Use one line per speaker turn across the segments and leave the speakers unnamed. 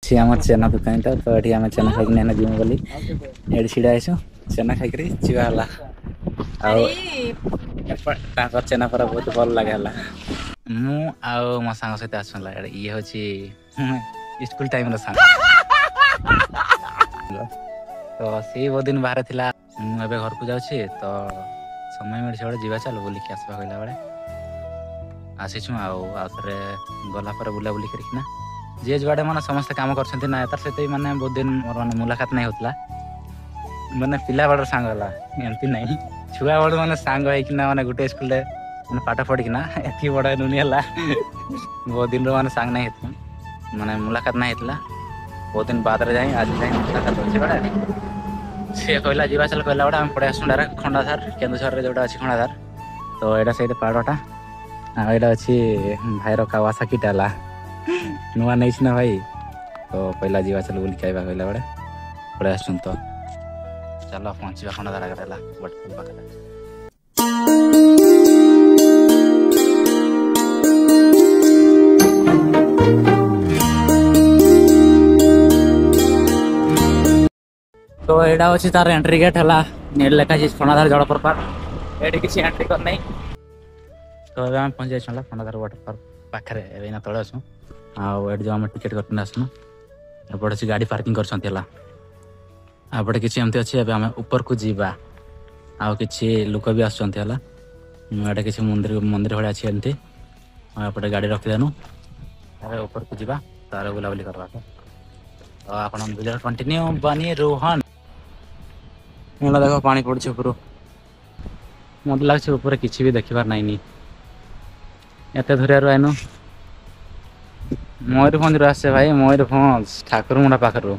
अच्छी आम चेना दुकान तो ये आम चेना खाई जीव बोली ये छिड़ा आसु चेना खाई जीवाला चेना पर बहुत भल लगे मु मो सांग सहित आसला ये हूँ स्कूल टाइम सांग तो सी बहुत दिन बाहर थिला मुझे घर को जाऊँ तो समय मिले गोटे जीवा चल बुलिक आसवा कहला बेले आसीचु आउे गला बुलाबुली करना जी जुआड़े मैंने समस्त कम कर तार सहित मैंने बहुत दिन मोर मैंने मुलाकात नहीं होता मैंने पिला बड़ सांग एमती नहीं छुआ बड़ मैंने सांग होना मैंने गोटे स्कूल मैंने पाठ पढ़िकिना एति बड़ नुनी है बहुत दिन मैंने सांग नहीं होता मैंने मुलाकात नहीं होता बहुत दिन बाद जाए आज जाए मुलाकात अच्छे बड़े सी कहला जीवा चल कहला बड़े आम पड़े आसू डायरेक्ट खंडाधार केन्दुझर जोटा अच्छी खंडाधार तो यहाँ से पहाड़टा यहाँ अच्छी भाईर कावासाकी टाला नुआ नहीं ना भाई तो पहला जीवा चल बोल कहला बड़े पड़े आस तो चलो पहुँचा खंडाधार आगे बटफुल पाखे तो यहाँ अच्छी तार एंट्री गेट है लिखा खंडाधार जलप्रपात ये किसी एंट्री कर नहीं तो आम पहुँच जाइए खंडाधार वाटरपार्क पाखे एवं तले अच्छु आए जो आम टिकेट करते आसनु एपटे से गाड़ी पार्किंग करपटे किसी एमती अच्छे आम ऊपर को जीवा आउ कि लोक भी आसटे किसी मंदिर मंदिर भाई अच्छी एमती एपटे गाड़ी रखीदेनु ऊपर को जीवा तार बुलाबुली करवा तो आप कंटिन्यू बनी रोहन देख पानी पड़े ऊपर मत लगे ऊपर किसी भी देखार नाई एत धरिया आईनु मयूरभंज आसे भाई मयूरभंज ठाकुरमुंडा पाखर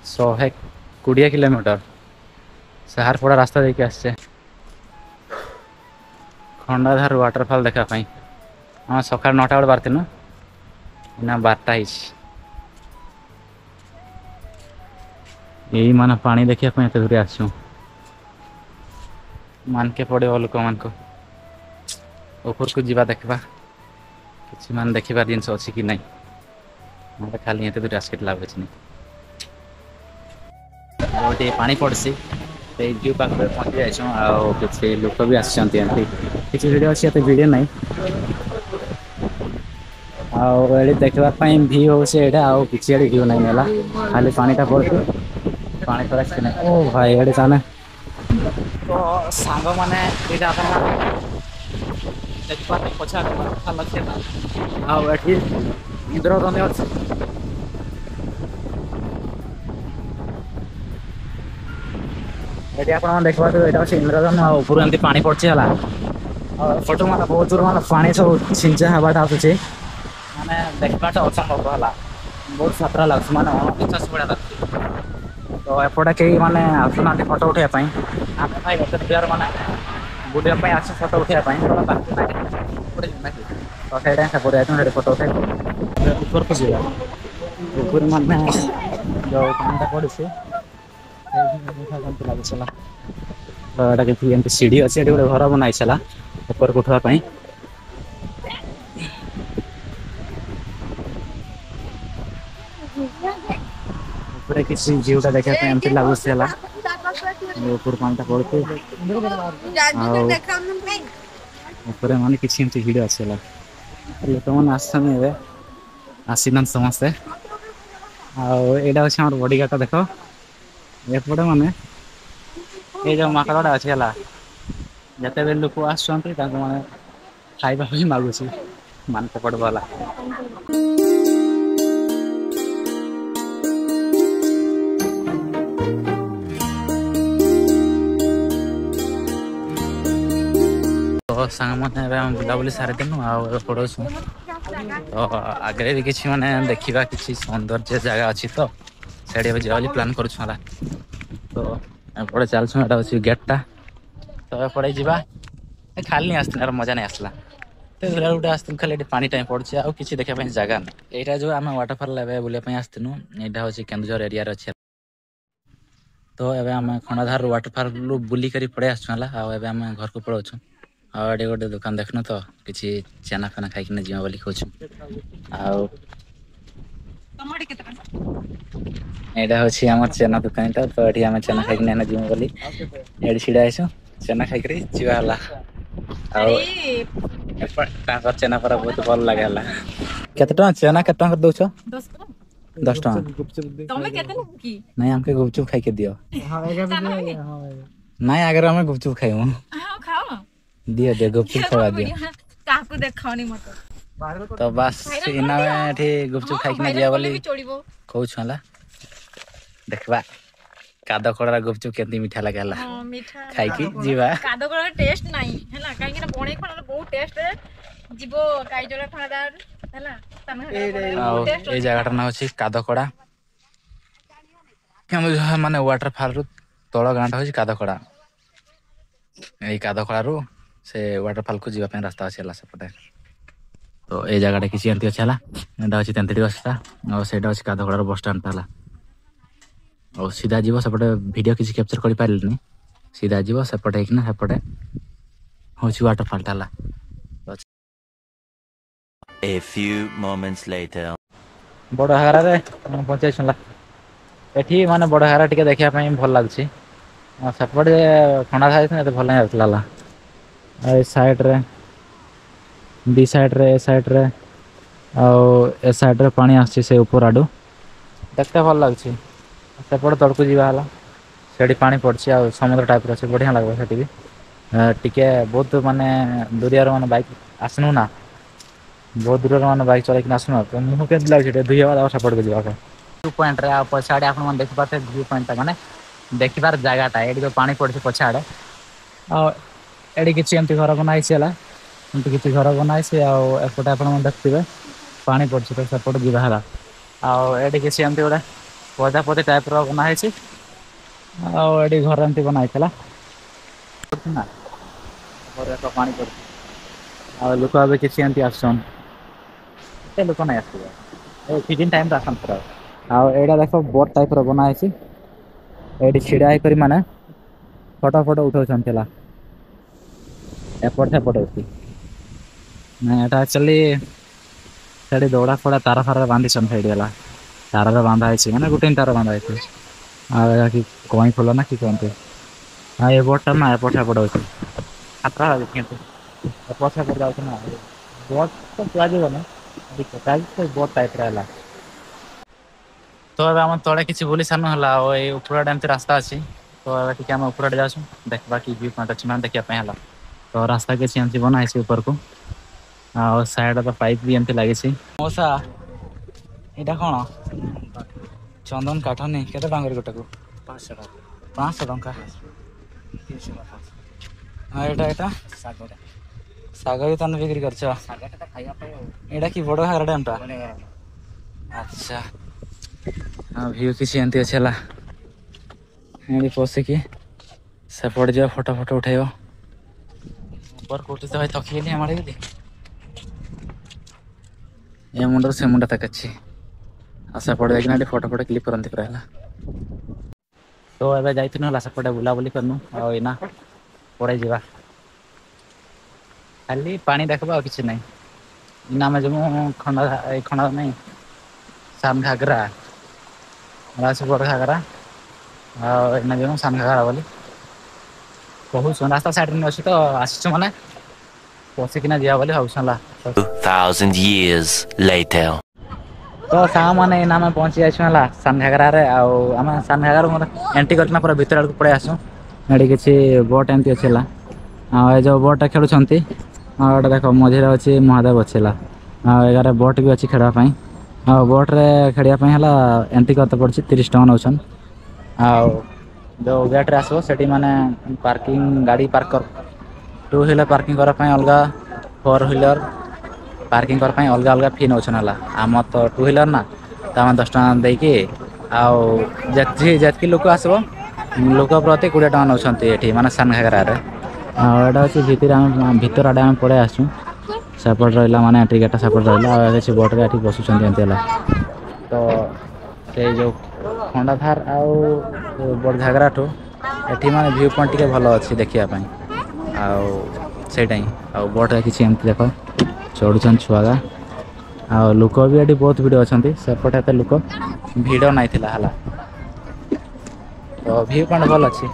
120 किलोमीटर साहारपड़ा रास्ता देखिए आसचे खंडाधार वाटरफॉल देखापी हाँ सका 9टा बेल बाहर ना 12टा यही मान पानी देखापी एत दूर आसु मानके पड़ो लोक मान ऊपर को जीवा देखा किसी मान देखार जिन अच्छी कि नहीं मतलब खाली ये दूर आसके लाभ अच्छे नहीं गोटे पानी पड़सी व्यू पाख पहुँची जाइछुँ कि लोक भी आसती किसी वीडियो अच्छे वीडियो नहीं आए देखापी व्यू हो किसी व्यू नहीं है खाली पानीटा पड़े पानी थोड़ा नहीं ओ भाई ये जाने तो सांग मैंने देखा पचा लगे इंद्रधनु अच्छे ये आप देखा यहाँ अच्छे इंद्रधनु ऊपर एमती पानी पड़े है फोटो मैंने बहुत दूर मैंने पानी सब छिंचा हवाटा आसूँ मैंने देखाटा असंभव है बहुत खतरा लगे मैंने अणविश्वास भाया लगे तो एपटे कहीं मैंने आसुना फटो उठाई आम भाई एत दूर मैंने बुलापी आस फटो उठाई तो से फटो उठे ऊपर को जाए ऊपर मैंने जो पानीटा पड़े लगेगा तो यहाँ कि सीढ़ी अच्छे गोटे घर बनाई सारा ऊपर को उठापी किसी जीवटा देखा एमती लगुच ऊपर पानीटा पड़ते माने किसी एमती भिड़ अच्छे लोक मैंने आसना समस्ते आईटा अच्छे बड़ी गाटा देख एपटे माने ये जो माकड़ा अच्छे जिते भी लोक आसुँच मैंने खाइबा मागुच मान पकड़ वाला तो सांग मैंने बुलाबुली सारी देनु पड़ोसु तो आगे भी किसी मैंने देखा किसी सौंदर्य जगह अच्छी तो सीढ़ी जावा प्लां कर तो एपटे चलछुँ अच्छी गेटा तो एपटे जावा खाली नहीं आसला मजा नहीं आसला तो गोटे आस खाली पानी टाइम पड़े आ कि देखापी जगह ना यहाँ जो आम वाटरफॉल बुलापी आसनु यहाँ हूँ केन्दुझर एरिया अच्छे तो ये आम खंडाधार वाटरफॉल बुलिक पड़े आसुँ आम घर को पलाऊँ आड़े गोटे दुकान देखनु तो किसी चेना फेना खाई जीवा बोली कहूँ ଏଇଟା ହଉଛି ଆମର ଚେନା ଦୋକାନଟା ତ ଏଠି ଆମେ ଚେନା ଖାଇକି ନେନା ଯିବୁ ବୋଲି ଏଠି ଛିଡା ହେଇଛୁ ଚେନା ଖାଇକରି ଯିବା ହେଲା ଆଉ ତାଙ୍କର ଚେନା ପରା ବହୁତ ଭଲ ଲାଗେ ହେଲା କେତେ ଟଙ୍କା ଚେନା କେତେ ଟଙ୍କା ଦଉଛ 10 ଟଙ୍କା ନାଇଁ ଆମକେ ଗୁପଚୁପ ଖାଇके ଦିଅ ନାଇଁ ଆଗରେ ଆମେ ଗୁପଚୁପ ଖାଇବୁ ଦିଅ ଦିଅ ଗୁପଚୁପ ଖାଇବା ଦିଅ
କାହାକୁ ଦେଖାଉନି ମତେ
ତ ବାସ୍ ଇନା ଏଠି ଗୁପଚୁପ ଖାଇକିନା ଯିବା ବୋଲି କହୁଛୁ ହେଲା देखबा काद खड़ा गुपचुप केंती मीठा लगे हला खाइकी जीवा
काद खड़ा टेस्ट नाही हैला काहे कि बणे खड़ा बहुत टेस्ट जीवो काईजोला खड़ादार हैला
ए जगह ना होची काद खड़ा हम माने वाटरफॉल रु तळ गांटा होची काद खड़ा ए काद खड़ा रु से वाटरफॉल को जीवा पे रास्ता अछि हला सेपटे तो ए जगह किसी एंती अछि हला एटा होची तेंतडी रास्ता और सेटा होची काद खड़ा बस स्टैंड हला और सीधा जीव सेपटे वीडियो किसी कैप्चर कर पारिलनी सीधा जीव सेपटे हेकिना सेपटे होची वाटरफॉल टाला
A few moments later
बड़ हारा रे पहुंचे छला एठी माने बड़ हारा टिके देखिया पई भल लागछि सेपटे खंडा थाइ ने भल नै आतला ए साइड रे बी साइड रे ए साइड रे ए साइड रे पानी आछि से ऊपर आडू देखते भल लागछि सेपटे तड़कू जीवा हला सेठी पानी पड़छि आ समुद्र टाइप रो बढ़िया लागबो सेठी भी टिके बहुत माने दुरिया रो माने बाइक आसनु ना बहुत दूर माने बाइक चलाइ कि आसनु तो मुह के लागछि दुई बार सेपट के जीवा को व्यू पॉइंट रे आ पछाडे आपन मन देखि पाते व्यू पॉइंट माने देखि बार जगह टा एडी तो पानी पड़छि पछाडे आ एडी किछि एमती घर बनाइ छला एमती किछि घर बनाइ से आ एपटे आपन मन देखथिबे पानी पड़छि तो सेपट जीवा हला आ एडी किछि एमती ओडा पौधा पौधे टाइप रो बना है एडी घर एमती बनाई ना पानी पड़ लोक अब किसी एमती आसन लोक नहीं आस सीजन टाइम आसन पूरा आईटा देख बोट टाइप रो बना है छिड़ा कर माने फोटो फोटो उठाऊ एपट सेपट एक्चुअली से दौड़ा फड़ा तार फार बांधी छेला तार बांधा है मैंने गोटे तार बांधा है कि कई फुल ना कि कहते हाँ ये बोटा ना एपट सेपट अच्छे खतरा एपट सेपट जाऊँ ना बोट तो लगे ना बोट टाइप रहा तो आम तले किसी बुली सामने है उपरआड़े एमती रास्ता अच्छी तो टी आम उपरआड़े जाऊँ देखा कि व्यू पॉइंट अच्छी मैंने देखा तो रास्ता किसी एमती बनाई ऊपर को साइड तो पाइप भी एमती लगी मौसा यहाँ कौन चंदन काठ नहीं केते टांगर गोटे को 500 टंका हाँ यहाँ साग भी तुम बिक्री कर कि बड़ घागर डैम टा अच्छा हाँ व्यू किसी एमती अच्छे ये पशिकी सेपट जा फोटो फोटो उठेब ऊपर कोटी तो भाई थकी हमारे गली ये मुंडर से मुंडा तक अच्छी सेपटे जाकि फोटो फोटो क्लिक करती पूरा है तो ये जाइए सेपटे बुलाबुली करनु आईना पड़े जावा खाली पानी देखा कि ना इना आम जमु खंडा खंडा नहीं सान घागरा बड़ घागरा आना जमु सान घागरा बोली कहूँ रास्ता साइड में अच्छी तो आस मैंने पशिकिना जा बोली भाव
2000 years later
तो साग मैंने इना आम पहुँची जाइए सान घागरा आम सान घागरा एंट्री करना पूरा भितर आड़ पड़े आसू ये किसी बोट एमती अच्छे जो बोटा खेलुं गोटे देख मझे अच्छी महादेव अच्छे एगार बोट भी अच्छी खेलवाई बोट्रे खेलवाई एंट्री करते पड़े 30 टका नौन जो गेट्रे आसो से माने पार्किंग गाड़ी पार्क कर 2 व्हीलर पार्किंग करने अलग 4 व्हीलर पार्किंग करने अलग अलग फी नौन आम तो 2 व्हीलर ना तो आम 10 टका देकी जी लोक आसो लोक प्रति 20 टका नौकरी ये माने सान घागरा यहाँ अच्छे भीतर आड़े आम पड़े आसू सेपट रहा माने टिकेटा सेपट रहा किसी बोट्रे ये बसुँच तो से जो खंडाधार आउ बड़ घागरा ठू ये माने व्यू पॉइंट टे भल अच्छी देखापी आउ बोट्रे किसी एमती देख चढ़ुन छुआ ଆଉ ଲୋକ ବି ଏଠି ବହୁତ ଭିଡ଼ ଅଛନ୍ତି ସେପଟେ ଏତେ ଲୋକ ଭିଡ଼ ନାଇଁ ଥିଲା ହେଲା ତ ଭିଉ ପଏଣ୍ଟ ଭଲ ଅଛି।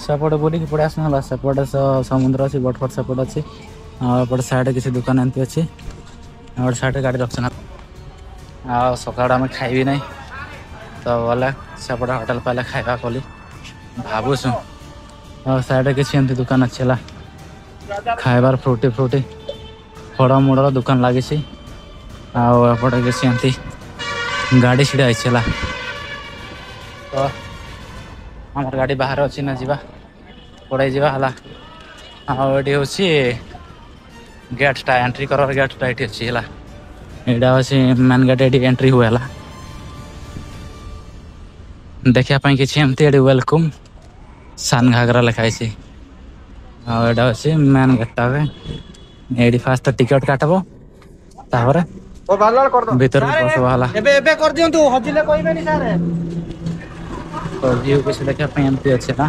ସେପଟେ ବୁଲିକି ପଳେଇ ଆସୁ ହେଲା ସେପଟେ ସମୁଦ୍ର ଅଛି ବଟଫଟ ସେପଟେ ଅଛି ଆଉ ଏପଟେ ସାଇଡ଼ରେ କିଛି ଦୋକାନ ଏମିତି ଅଛି ଆଉ ଗୋଟେ ସାଇଡ଼ରେ ଗାଡ଼ି ରଖୁଛନ୍ତି ଆଉ ସକାଳୁ ଆମେ ଖାଇବି ନାହିଁ ତ ଗଲେ ସେପଟେ ହୋଟେଲ ପାଇଲେ ଖାଇବା ବୋଲି ଭାବୁଛୁ ଆଉ ସାଇଡ଼ରେ କିଛି ଏମିତି ଦୋକାନ ଅଛି ହେଲା ଖାଇବାର ଫ୍ରୁଟି ଫଳମୂଳର ଦୋକାନ ଲାଗିଛି ଆଉ ଏପଟେ କିଛି ଏମିତି ଗାଡ଼ି ଛିଡ଼ା ହେଇଛି ହେଲା ତ ଆମର ଗାଡ଼ି ବାହାରେ ଅଛି ନା ଯିବା ପଳେଇ ଯିବା ହେଲା ଆଉ ଏଠି ହେଉଛି ଗେଟ୍ଟା ଏଣ୍ଟ୍ରି କରିବାର ଗେଟ୍ଟା ଏଠି ଅଛି ହେଲା ଏଇଟା ଅଛି ମେନ୍ ଗେଟ୍ ଏଠି ଏଣ୍ଟ୍ରି ହୁଏ ହେଲା ଦେଖିବା ପାଇଁ କିଛି ଏମିତି ଏଠି ୱେଲକମ୍ ସାନ ଘାଗରା ଲେଖା ହେଇଛି ଆଉ ଏଇଟା ଅଛି ମେନ୍ ଗେଟ୍ଟା ଏଇଠି ଫାଷ୍ଟ ଟିକେଟ୍ କାଟିବ ତାପରେ ଭିତରକୁ ପଶିବ ହେଲା
ଏବେ କରିଦିଅନ୍ତୁ ହଜିଲେ କହିବେନି ସାର୍
ତ ଭିଉ କିଛି ଦେଖିବା ପାଇଁ ଏମିତି ଅଛି ନା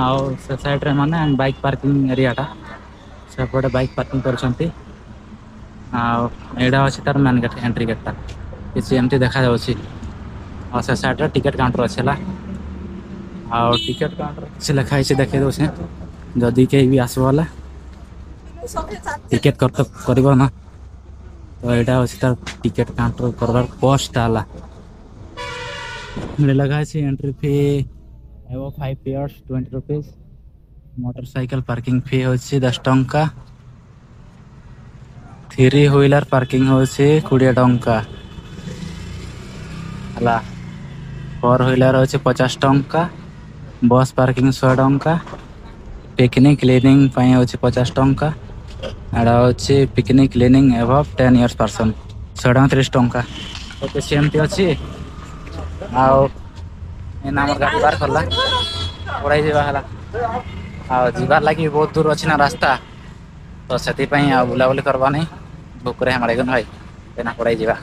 ଆଉ ସେ ସାଇଡ଼ରେ ମାନେ ବାଇକ୍ ପାର୍କିଂ ଏରିଆଟା ସେପଟେ ବାଇକ୍ ପାର୍କିଂ କରିଛନ୍ତି ଆଉ ଏଇଟା ଅଛି ତାର ମେନ୍ ଗେଟ୍ ଏଣ୍ଟ୍ରି ଗେଟ୍ଟା କିଛି ଏମିତି ଦେଖାଯାଉଛି ଆଉ ସେ ସାଇଡ଼ରେ ଟିକେଟ୍ କାଉଣ୍ଟର ଅଛି ହେଲା ଆଉ ଟିକେଟ୍ କାଉଣ୍ଟର କିଛି ଲେଖା ହେଇଛି ଦେଖେଇ ଦେଉଛି ଯଦି କେହି ବି ଆସିବ ହେଲେ ଟିକେଟ୍ କରିବ ନା ତ ଏଇଟା ହେଉଛି ତାର ଟିକେଟ୍ କାଉଣ୍ଟର କରିବାର ପୋଷ୍ଟଟା ହେଲା ଲେଖା ହେଇଛି ଏଣ୍ଟ୍ରି ଫି एवो 5 years 20 rupees मोटरसाइकिल पार्किंग फी होची 10 टंका 3 व्हीलर पार्किंग होची 20 टंका हला 4 व्हीलर होची 50 टंका बस पार्किंग 100 टंका पिकनिक क्लीनिंग पई होची 50 टंका एडा होची picnic cleaning above 10 years person 130 टंका तो सेमती अछि आउ एना हमर गाड़ी बार करला पड़ाई जावा हला आ जीवार लगी बहुत दूर अछि ना रास्ता तो सेति पई आ बुलाबुली करबा नहीं बुक रे हमरे गन भाई एना पड़ाई जावा।